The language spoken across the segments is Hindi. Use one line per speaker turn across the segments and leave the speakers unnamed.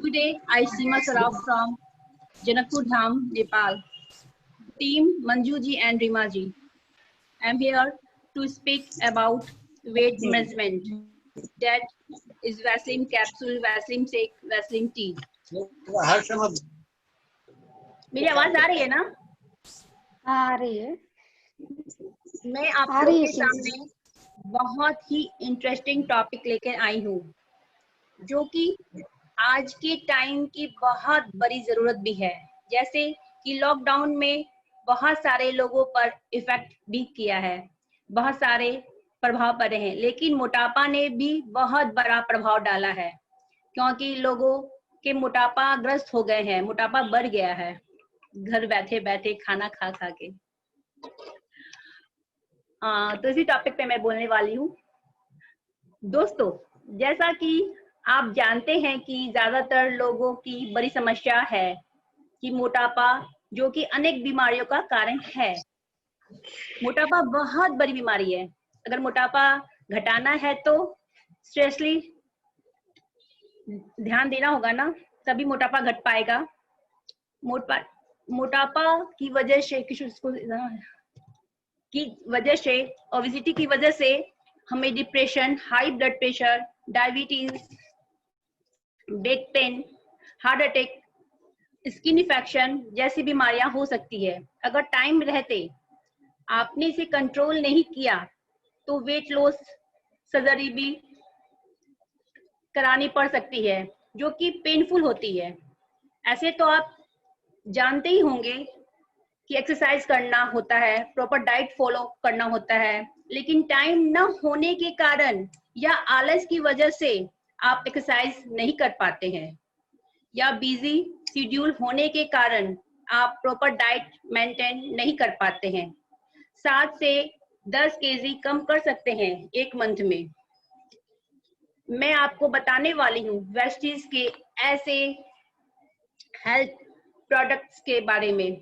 Today, I Seema Saraf from Janakpur Dham, Nepal. Team Manjuji and Rimaji. I'm here to speak about weight management. That is Vaseline capsule, Vaseline shake, Vaseline tea. मेरी आवाज आ रही है ना?
आ रही है।
मैं आप लोगों के सामने बहुत ही इंटरेस्टिंग टॉपिक लेकर आई हूँ, जो कि आज के टाइम की बहुत बड़ी जरूरत भी है। जैसे कि लॉकडाउन में बहुत सारे लोगों पर इफेक्ट भी किया है, बहुत सारे प्रभाव पड़े हैं, लेकिन मोटापा ने भी बहुत बड़ा प्रभाव डाला है, क्योंकि लोगों के मोटापा ग्रस्त हो गए हैं, मोटापा बढ़ गया है घर बैठे बैठे खाना खा खा के। तो इसी टॉपिक पे मैं बोलने वाली हूँ। दोस्तों, जैसा कि आप जानते हैं कि ज्यादातर लोगों की बड़ी समस्या है कि मोटापा, जो कि अनेक बीमारियों का कारण है। मोटापा बहुत बड़ी बीमारी है। अगर मोटापा घटाना है तो सीरियसली ध्यान देना होगा ना, तभी मोटापा घट पाएगा। मोटापा की वजह से ओबेसिटी की वजह से हमें depression, high blood pressure, diabetes, back pain, heart attack, skin infection जैसी बीमारियां हो सकती है। अगर टाइम रहते आपने इसे कंट्रोल नहीं किया तो वेट लॉस सर्जरी भी करानी पड़ सकती है, जो कि पेनफुल होती है। ऐसे तो आप जानते ही होंगे कि एक्सरसाइज करना होता है, प्रॉपर डाइट फॉलो करना होता है, लेकिन टाइम न होने के कारण या आलस की वजह से आप एक्सरसाइज नहीं कर पाते हैं, या बिजी शेड्यूल होने के कारण आप प्रॉपर डाइट मेंटेन नहीं कर पाते हैं। 7 से 10 केजी कम कर सकते हैं एक मंथ में। मैं आपको बताने वाली हूँ वेस्टीज के ऐसे हेल्थ प्रोडक्ट्स के बारे में,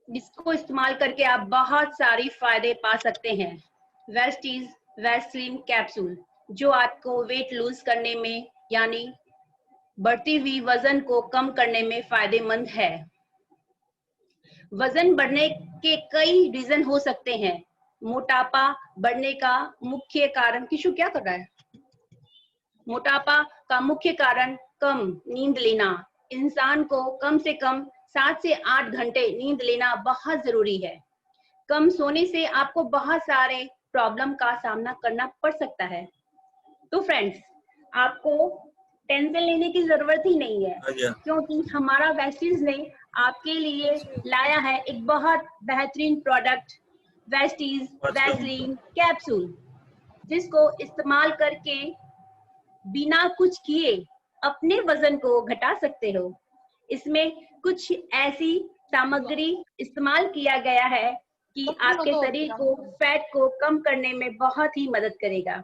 जिसको इस्तेमाल करके आप बहुत सारी फायदे पा सकते हैं। वेस्टीज वैसलीन कैप्सूल, जो आपको वेट लूज करने में यानी बढ़ती हुई वजन को कम करने में फायदेमंद है। वजन बढ़ने के कई रीजन हो सकते हैं। मोटापा बढ़ने का मुख्य कारण, किशु क्या कर रहा है? मोटापा का मुख्य कारण कम नींद लेना। इंसान को कम से कम 7 से 8 घंटे नींद लेना बहुत जरूरी है। कम सोने से आपको बहुत सारे प्रॉब्लम का सामना करना पड़ सकता है। तो फ्रेंड्स, आपको टेंशन लेने की जरूरत ही नहीं है, क्योंकि हमारा वेस्टीज ने आपके लिए लाया है एक बहुत बेहतरीन प्रोडक्ट, वेस्टीज वैसलीन कैप्सूल, जिसको इस्तेमाल करके बिना कुछ किए अपने वजन को घटा सकते हो। इसमें कुछ ऐसी सामग्री इस्तेमाल किया गया है कि आपके शरीर को फैट को कम करने में बहुत ही मदद करेगा।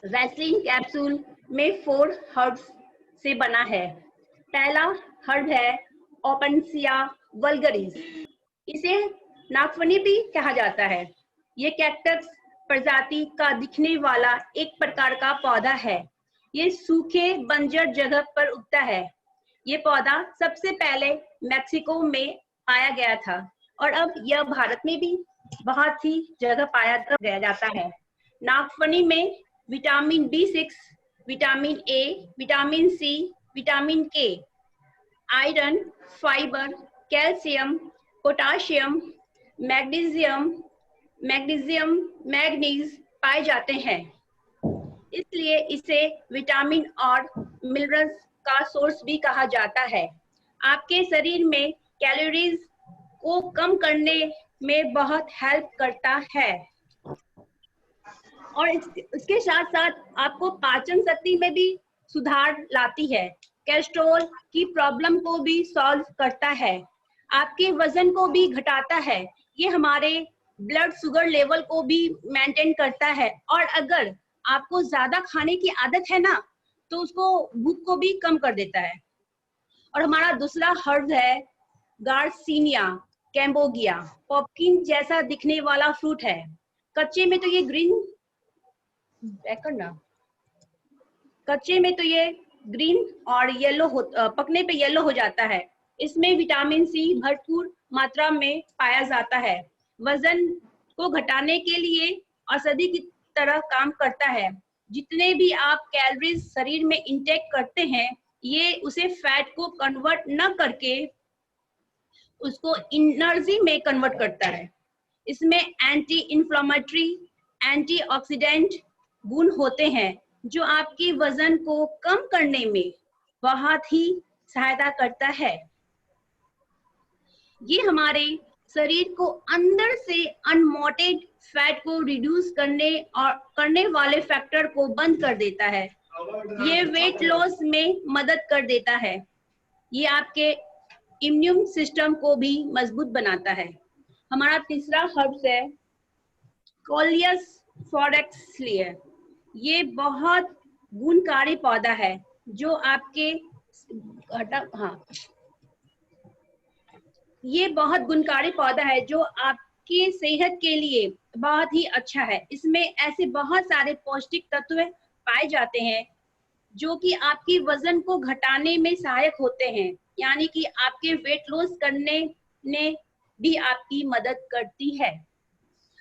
वैसलीन कैप्सूल में 4 हर्ब्स से बना है। पहला हर्ब है ओपनसिया वल्गरिस। इसे नागफनी भी कहा जाता है। ये कैक्टस प्रजाति का दिखने वाला एक प्रकार का पौधा है। ये सूखे बंजर जगह पर उगता है। ये पौधा सबसे पहले मैक्सिको में पाया गया था, और अब यह भारत में भी बहुत ही जगह पाया जाता है। नागफनी में vitamin B6, vitamin A, vitamin C, vitamin K, iron, fibre, calcium, potassium, manganese पाए जाते हैं। इसलिए इसे विटामिन और मिनरल्स का सोर्स भी कहा जाता है। आपके शरीर में कैलोरीज को कम करने में बहुत हेल्प करता है, और इसके साथ साथ आपको पाचन शक्ति में भी सुधार लाती है। कोलेस्ट्रॉल की प्रॉब्लम को भी सॉल्व करता है, आपके वजन को भी घटाता है। ये हमारे ब्लड शुगर लेवल को भी मेंटेन करता है, और अगर आपको ज्यादा खाने की आदत है ना, तो उसको भूख को भी कम कर देता है। और हमारा दूसरा हर्ब है गार्सिनिया कैम्बोगिया। पॉपकिन जैसा दिखने वाला फ्रूट है। कच्चे में तो ये ग्रीन करना कच्चे में तो ये ग्रीन और येलो पकने पे येलो हो जाता है। इसमें विटामिन सी भरपूर मात्रा में पाया जाता है। वजन को घटाने के लिए औषधि की तरह काम करता है। जितने भी आप कैलोरीज शरीर में इंटेक करते हैं, ये उसे फैट को कन्वर्ट न करके उसको एनर्जी में कन्वर्ट करता है। इसमें एंटी इंफ्लेमेटरी, एंटीऑक्सीडेंट गुण होते हैं जो आपके वजन को कम करने में बहुत ही सहायता करता है। ये हमारे शरीर को अंदर से अनवांटेड फैट को रिड्यूस करने वाले फैक्टर को बंद कर देता है। ये वेट लॉस में मदद कर देता है। ये आपके इम्यून सिस्टम को भी मजबूत बनाता है। हमारा तीसरा हर्ब्स है कोलियस फॉरेक्सलियर। ये बहुत गुणकारी पौधा है जो आपके ये बहुत गुणकारी पौधा है जो आपकी सेहत के लिए बहुत ही अच्छा है। इसमें ऐसे बहुत सारे पौष्टिक तत्व पाए जाते हैं जो कि आपकी वजन को घटाने में सहायक होते हैं, यानी कि आपके वेट लॉस करने में भी आपकी मदद करती है।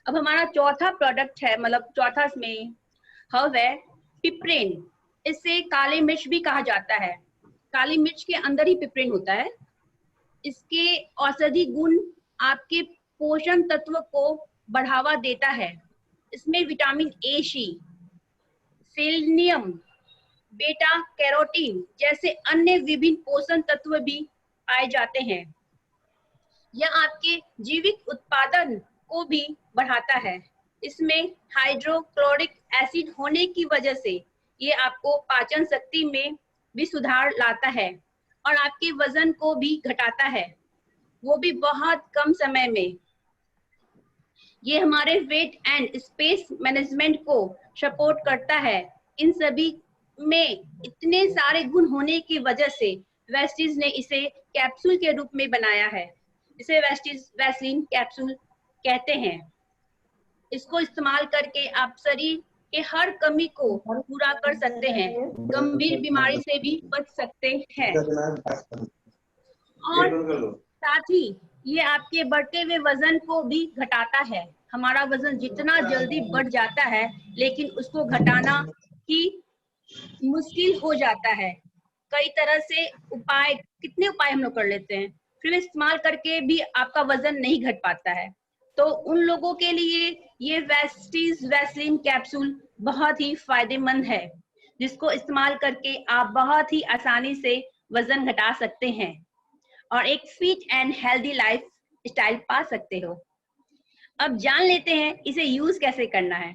अब हमारा चौथा प्रोडक्ट है, मतलब चौथा में हर्ब है पिपरिन। इसे काली मिर्च भी कहा जाता है। काली मिर्च के अंदर ही पिपरिन होता है। इसके औषधि गुण आपके पोषण तत्व को बढ़ावा देता है। इसमें विटामिन ए, सी, सेलेनियम, बेटा कैरोटीन जैसे अन्य विभिन्न पोषण तत्व भी पाए जाते हैं। यह आपके जैविक उत्पादन को भी बढ़ाता है। इसमें हाइड्रोक्लोरिक एसिड होने की वजह से ये आपको पाचन शक्ति में भी सुधार लाता है और आपके वजन को भी घटाता है, वो भी बहुत कम समय में। ये हमारे वेट एंड स्पेस मैनेजमेंट को सपोर्ट करता है। इन सभी में इतने सारे गुण होने की वजह से वेस्टीज ने इसे कैप्सूल के रूप में बनाया है। इसे वेस्टीज वैसलीन कैप्सूल कहते हैं। इसको इस्तेमाल करके आप शरीर के हर कमी को पूरा कर सकते हैं, गंभीर बीमारी से भी बच सकते हैं और साथ ही ये आपके बढ़ते हुए वजन को भी घटाता है। हमारा वजन जितना जल्दी बढ़ जाता है लेकिन उसको घटाना ही मुश्किल हो जाता है। कई तरह से कितने उपाय हम लोग कर लेते हैं, फिर इस्तेमाल करके भी आपका वजन नहीं घट पाता है। तो उन लोगों के लिए ये वेस्टीज वैसलीन कैप्सूल बहुत ही फायदेमंद है, जिसको इस्तेमाल करके आप बहुत ही आसानी से वजन घटा सकते हैं और एक fit and healthy life style पा सकते हो। अब जान लेते हैं इसे यूज कैसे करना है।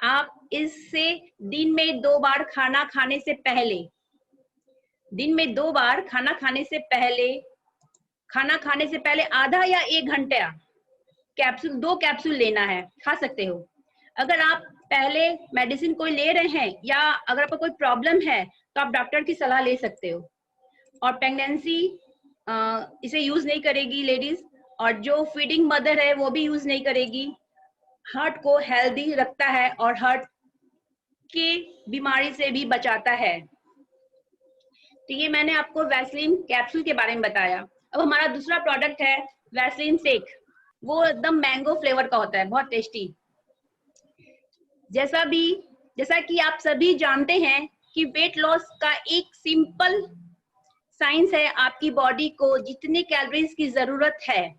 आप इससे दिन में 2 बार खाना खाने से पहले, खाना खाने से पहले आधा या 1 घंटा कैप्सूल 2 कैप्सूल लेना है, खा सकते हो। अगर आप पहले मेडिसिन कोई ले रहे हैं या अगर आपको कोई प्रॉब्लम है तो आप डॉक्टर की सलाह ले सकते हो। और प्रेगनेंसी इसे यूज नहीं करेगी लेडीज, और जो फीडिंग मदर है वो भी यूज नहीं करेगी। हार्ट को हेल्दी रखता है और हार्ट की बीमारी से भी बचाता है। तो ये मैंने आपको वैसलीन कैप्सूल के बारे में बताया। अब हमारा दूसरा प्रोडक्ट है वैसलीन शेक। वो एकदम मैंगो फ्लेवर का होता है, बहुत टेस्टी। जैसा कि आप सभी जानते हैं कि वेट लॉस का एक सिंपल साइंस है, आपकी बॉडी को जितनी कैलोरीज की जरूरत है,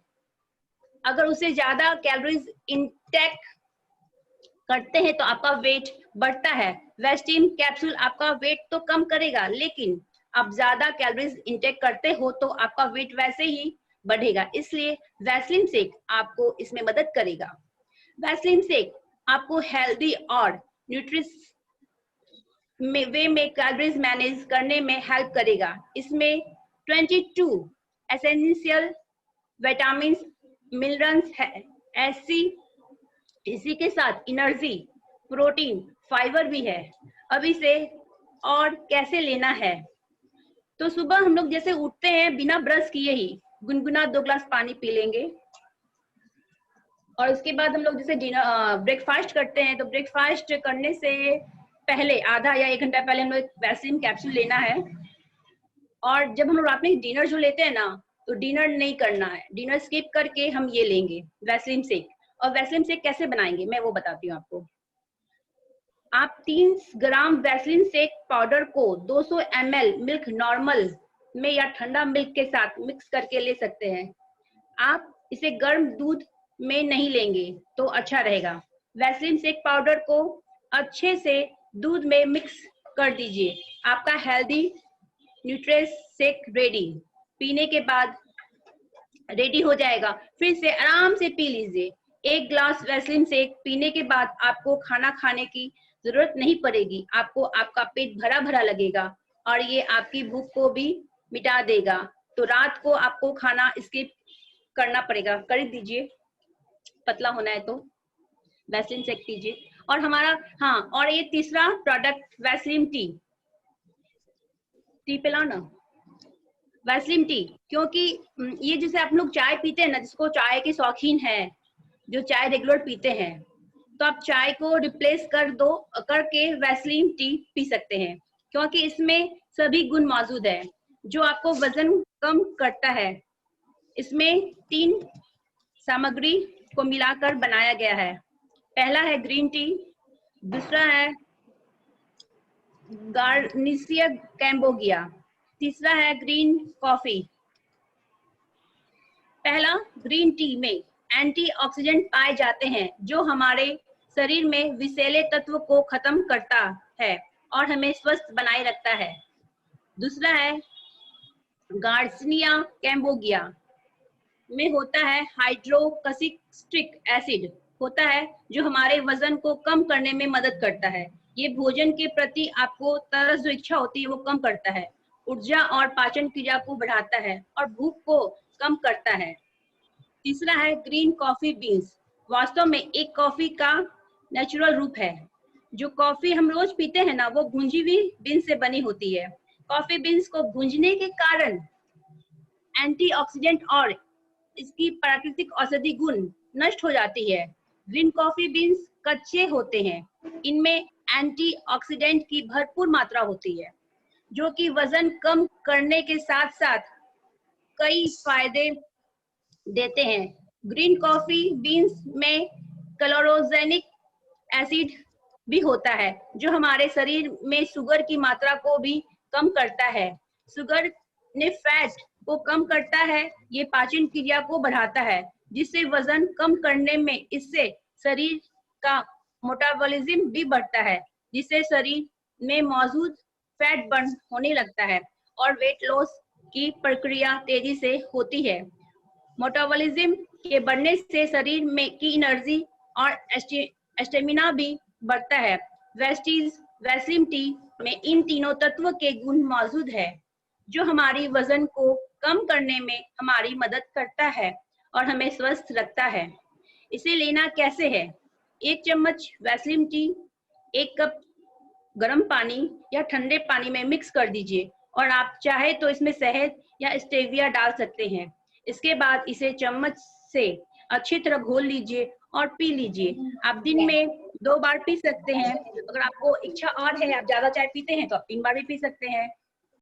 अगर उसे ज्यादा कैलोरीज इंटेक करते हैं तो आपका वेट बढ़ता है। वेस्टीन कैप्सूल आपका वेट तो कम करेगा, लेकिन आप ज्यादा कैलोरीज इंटेक करते हो तो आपका वेट वैसे ही बढ़ेगा। इसलिए वैसलीन शेक आपको इसमें मदद करेगा। वैसलीन शेक आपको हेल्दी और न्यूट्रिश वे में कैलोरीज मैनेज करने में हेल्प करेगा। इसमें 22 एसेंशियल विटामिन मिनरल्स है। इसी के साथ एनर्जी, प्रोटीन, फाइबर भी है। अब इसे और कैसे लेना है, तो सुबह हम लोग जैसे उठते हैं बिना ब्रश किए ही गुनगुना 2 ग्लास पानी पी लेंगे, और उसके बाद हम लोग जैसे ब्रेकफास्ट करते हैं तो ब्रेकफास्ट करने से पहले आधा या 1 घंटा पहले हम लोग वैसलीन कैप्सूल लेना है। और जब हम लोग रात में डिनर जो लेते हैं ना, तो डिनर नहीं करना है, डिनर स्किप करके हम ये लेंगे वैसलीन शेक। और वैसलीन शेक कैसे बनाएंगे मैं वो बताती हूँ आपको। आप 3 ग्राम वैसलीन शेक पाउडर को 200 ml मिल्क नॉर्मल में या ठंडा मिल्क के साथ मिक्स करके ले सकते हैं। आप इसे गर्म दूध में नहीं लेंगे तो अच्छा रहेगा। वैसलीन शेक पाउडर को अच्छे से दूध में मिक्स कर दीजिए। आपका हेल्दी न्यूट्रिश शेक रेडी। पीने के बाद रेडी हो जाएगा, फिर से आराम से पी लीजिए। 1 ग्लास वैसलीन शेक पीने के बाद आपको खाना खाने की जरूरत नहीं पड़ेगी। आपको आपका पेट भरा भरा लगेगा और ये आपकी भूख को भी मिटा देगा। तो रात को आपको खाना स्किप करना पड़ेगा, कर दीजिए। पतला होना है तो वैसलीन शेक पीजिए। और हमारा हाँ, और ये तीसरा प्रोडक्ट वैसलीन टी पिलाओ ना, वैसलीन टी। क्योंकि ये जैसे आप लोग चाय पीते हैं ना, जिसको चाय के शौकीन है, जो चाय रेगुलर पीते हैं, तो आप चाय को रिप्लेस करके वैसलीन टी पी सकते हैं। क्योंकि इसमें सभी गुण मौजूद है जो आपको वजन कम करता है। इसमें 3 सामग्री को मिलाकर बनाया गया है। पहला है ग्रीन टी, दूसरा है गार्निशिया कैम्बोगिया, तीसरा है ग्रीन कॉफी। पहला, ग्रीन टी में एंटीऑक्सीडेंट पाए जाते हैं जो हमारे शरीर में विषैले तत्व को खत्म करता है और हमें स्वस्थ बनाए रखता है। दूसरा है गार्सिनिया कैम्बोगिया में होता है हाइड्रोक्सिस्टिक एसिड होता है जो हमारे वजन को कम करने में मदद करता है। ये भोजन के प्रति आपको तरस जो इच्छा होती है वो कम करता है, ऊर्जा और पाचन क्रिया को बढ़ाता है और भूख को कम करता है। तीसरा है ग्रीन कॉफी बीन्स, वास्तव में एक कॉफी का नेचुरल रूप है। जो कॉफी हम रोज पीते हैं ना, वो भुंजी हुई बीन से बनी होती है। कॉफी बीन्स को भूंजने के कारण एंटीऑक्सीडेंट और इसकी प्राकृतिक औषधि गुण नष्ट हो जाती है। ग्रीन कॉफी बीन्स कच्चे होते हैं, इनमें एंटीऑक्सीडेंट की भरपूर मात्रा होती है जो कि वजन कम करने के साथ साथ कई फायदे देते हैं। ग्रीन कॉफी बीन्स में क्लोरोजेनिक एसिड भी होता है जो हमारे शरीर में शुगर की मात्रा को भी कम करता है। शुगर ने फैट को कम करता है, ये पाचन क्रिया को बढ़ाता है जिससे वजन कम करने में इससे शरीर का मेटाबॉलिज्म भी बढ़ता है, जिससे शरीर में मौजूद फैट बर्न होने लगता है और वेट लॉस की प्रक्रिया तेजी से होती है। मेटाबॉलिज्म के बढ़ने से शरीर में की एनर्जी और स्टेमिना भी बढ़ता है। वैसलीन टी में इन तीनों तत्वों के गुण मौजूद है जो हमारी वजन को कम करने में हमारी मदद करता है और हमें स्वस्थ रखता है। इसे लेना कैसे है? 1 चम्मच वैसलीन टी 1 कप गर्म पानी या ठंडे पानी में मिक्स कर दीजिए और आप चाहे तो इसमें शहद या स्टेविया डाल सकते हैं। इसके बाद इसे चम्मच से अच्छी तरह घोल लीजिए और पी लीजिए। आप दिन में 2 बार पी सकते हैं। अगर आपको इच्छा और है, आप ज्यादा चाय पीते हैं तो आप 3 बार भी पी सकते हैं।